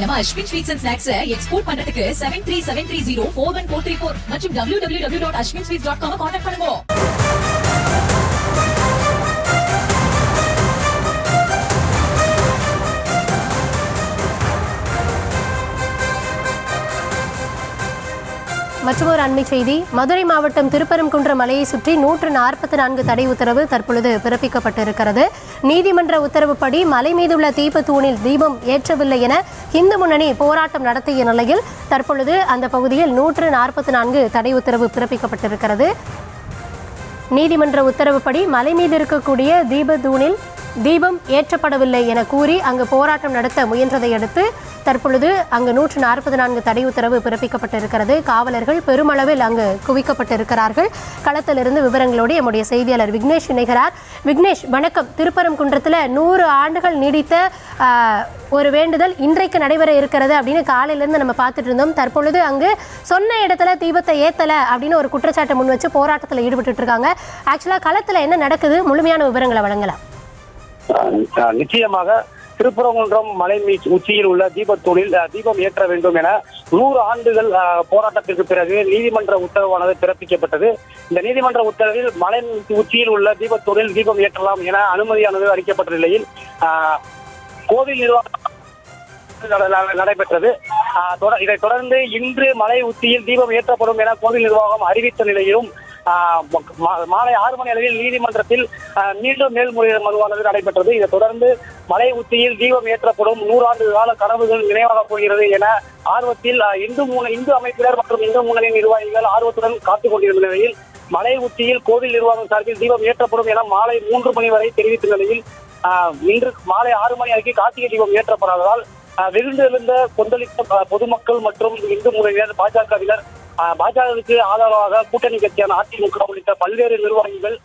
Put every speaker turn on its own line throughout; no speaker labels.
நம்ம Ashwin sweets and snacks export பண்றதுக்கு 7373041434 மற்றும் www.ashwinsweets.com கான்டாக்ட் பண்ணுங்க.
மற்றொரு அண்மை செய்தி. மதுரை மாவட்டம் திருப்பரங்குன்றம் மலையை சுற்றி 144 தடை உத்தரவு தற்பொழுது பிறப்பிக்கப்பட்டிருக்கிறது. நீதிமன்ற உத்தரவுப்படி மலை மீதுள்ள தீப தூணில் தீபம் ஏற்றவில்லை என இந்து முன்னணி போராட்டம் நடத்திய நிலையில் தற்பொழுது அந்த பகுதியில் 144 தடை உத்தரவு பிறப்பிக்கப்பட்டிருக்கிறது. நீதிமன்ற உத்தரவுப்படி மலை மீது இருக்கக்கூடிய தீப தூணில் தீபம் ஏற்றப்படவில்லை என கூறி அங்கு போராட்டம் நடத்த முயன்றதை அடுத்து தற்பொழுது அங்கு 144 தடை உத்தரவு பிறப்பிக்கப்பட்டிருக்கிறது. காவலர்கள் பெருமளவில் அங்கு குவிக்கப்பட்டிருக்கிறார்கள். களத்திலிருந்து விவரங்களோடு நம்முடைய செய்தியாளர் விக்னேஷ் இணைகிறார். விக்னேஷ், வணக்கம். திருப்பரங்குன்றத்தில் 100 ஆண்டுகள் நீடித்த ஒரு வேண்டுதல் இன்றைக்கு நடைபெற இருக்கிறது அப்படின்னு காலையிலேருந்து நம்ம பார்த்துட்டு இருந்தோம். தற்பொழுது அங்கு சொன்ன இடத்துல தீபத்தை ஏத்தலை அப்படின்னு ஒரு குற்றச்சாட்டை முன் வச்சு போராட்டத்தில் ஈடுபட்டு இருக்காங்க. ஆக்சுவலாக களத்தில் என்ன நடக்குது, முழுமையான விவரங்களை வழங்கலாம்.
நிச்சயமாக திருப்பரங்குன்றம் மலை உச்சியில் உள்ள தீபத்தூணில் தீபம் ஏற்ற வேண்டும் என 100 ஆண்டுகள் போராட்டத்திற்கு பிறகு நீதிமன்ற உத்தரவானது பிறப்பிக்கப்பட்டது. இந்த நீதிமன்ற உத்தரவில் மலை உச்சியில் உள்ள தீபத்தூணில் தீபம் ஏற்றலாம் என அனுமதியானது அளிக்கப்பட்ட நிலையில் கோவில் நிர்வாகம் நடைபெற்றது. இதைத் தொடர்ந்து இன்று மலை உச்சியில் தீபம் ஏற்றப்படும் என கோவில் நிர்வாகம் அறிவித்த நிலையிலும் மாலை 6 மணி அளவில் நீதிமன்றத்தில் மீண்டும் மேல்முறையீடு மனுவானது நடைபெற்றது. இதைத் தொடர்ந்து மலை உச்சியில் தீபம் ஏற்றப்படும் 100 ஆண்டு கால கனவுகள் நினைவாகப் போகிறது என ஆர்வத்தில் இந்து அமைப்பினர் மற்றும் இந்து முன்னணி நிர்வாகிகள் ஆர்வத்துடன் காத்துக் கொண்டிருந்த நிலையில் மலை உச்சியில் கோவில் நிர்வாகம் சார்பில் தீபம் ஏற்றப்படும் என மாலை 3 மணி வரை தெரிவித்த நிலையில் இன்று மாலை 6 மணி வரைக்கும் கார்த்திகை தீபம் ஏற்றப்படாததால் வெகுண்டெழுந்த கொந்தளித்த பொதுமக்கள் மற்றும் இந்து முன்னணியினர் பாஜகவினர் பாஜகவுக்கு ஆதரவாக கூட்டணி கட்சியான அதிமுக உள்ளிட்ட பல்வேறு நிர்வாகிகள்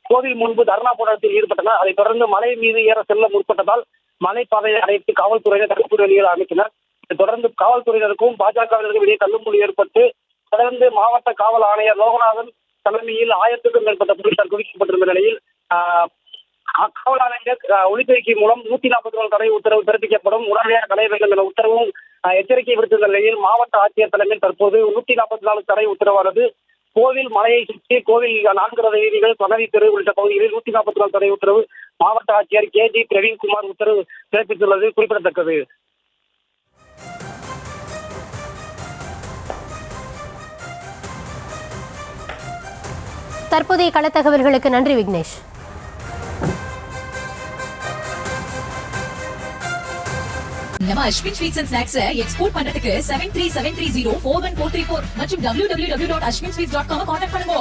கோவில் முன்பு தர்ணா போராட்டத்தில் ஈடுபட்டனர். அதைத் தொடர்ந்து மலை மீது ஏற செல்ல முற்பட்டதால் மலைப்பாதையை அடைத்து காவல்துறையினர் தடுப்பு வேலைகளை அமைத்தனர். இதைத் தொடர்ந்து காவல்துறையினருக்கும் பாஜகவினருக்கும் இடையே தள்ளுமுடி ஏற்பட்டு தொடர்ந்து மாவட்ட காவல் ஆணையர் லோகநாதன் தலைமையில் 1000க்கும் மேற்பட்ட போலீசார் குவிக்கப்பட்டிருந்த நிலையில் காவல் ஆணையர் ஒலிபெருக்கி மூலம் 144 தடை உத்தரவு பிறப்பிக்கப்படும், உடனடியாக தடை வேண்டும் என உத்தரவும் எச்சரிக்கை விடுத்துள்ள நிலையில் மாவட்ட ஆட்சியர் தலைமையில் தற்போது 144 தடை உத்தரவானது கோவில் மலையை சுற்றி கோவில் 4 ரத வீதிகள் சனதி தெரு உள்ளிட்ட பகுதிகளில் 144 தடை உத்தரவு மாவட்ட ஆட்சியர் KG பிரவீன்குமார் உத்தரவு பிறப்பித்துள்ளது குறிப்பிடத்தக்கது.
தற்போதைய கள தகவல்களுக்கு நன்றி விக்னேஷ்.
நம்ம Ashwin sweets and snacks export பண்றதுக்கு 7373041434 மற்றும் www.ashwinsweets.com கான்டாக்ட் பண்ணுங்க.